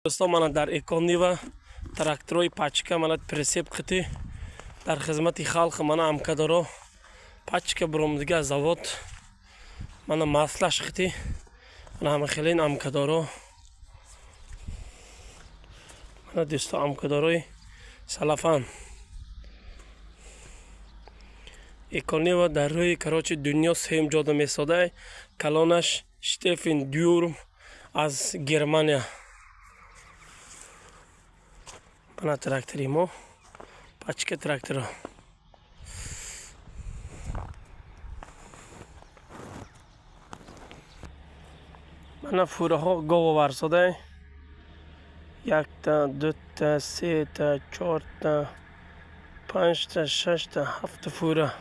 دوستان من در اکانی و تراکتورای پچکه من پرسیب خطی در خدمت خلق من امکدارو پچکه برام دیگه زواد من مسلش خطی من همه خیلی امکدارو من دوستا امکداروی سلفان اکانی و در روی کراچی دنیا سهم جاده میساده کلانش شتفن دیورم از گرمانیا من تراکتوری ما پچکه تراکتورا من فوره ها گاو ورساده 1 تا 2 تا 3 تا 4 تا 5 تا 6 تا 7 فوره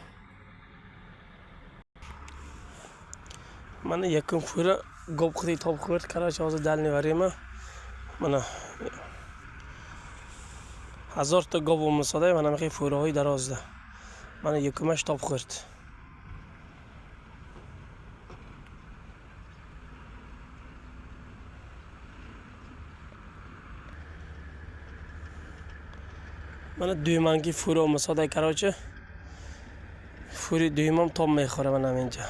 من یکم فوره گاو خودی تاب خورد کراچی از دل نوریم من 1000 تا گاو مساده من میخوای فوره های دراز ده من یکمش تاب خورد من دویمانگی فوره مساده کراچی فوری دویمم تاب میخوره من اینجا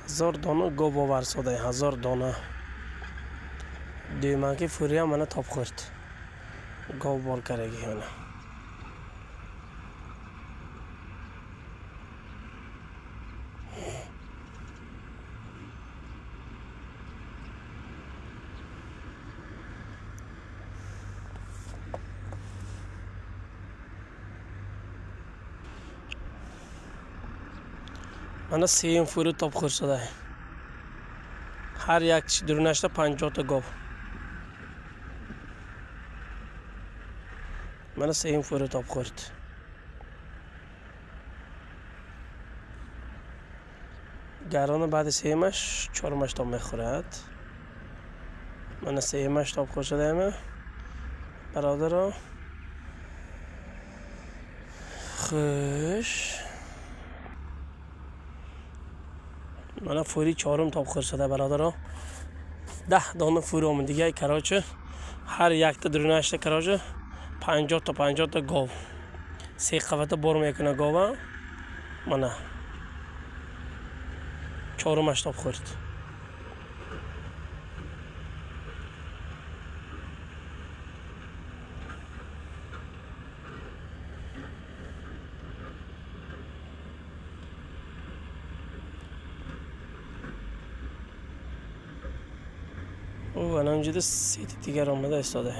1000 دانه گاو ورساده 1000 دانه دویمانگی فوری هم من تاب خورد گاو بار کرگی من من سیم فوری تاب خورد شده هر یک درونشته 50 تا گاو من سیم فوری تاب خورد گران بعد سیمش چهارمش تاب میخورد من سیمش تاب خورد شده ایمه برادر خوش من فوری چهارم تاب خورد شده برادر 10 دانه فوری هم دیگه کراچه هر یک تا درونشته کراچه 50 تا 50 تا گاو 3 قفته بار میکنه گاو من چهارمش تاب خورد او الان جده سیت دیگر آمده استاده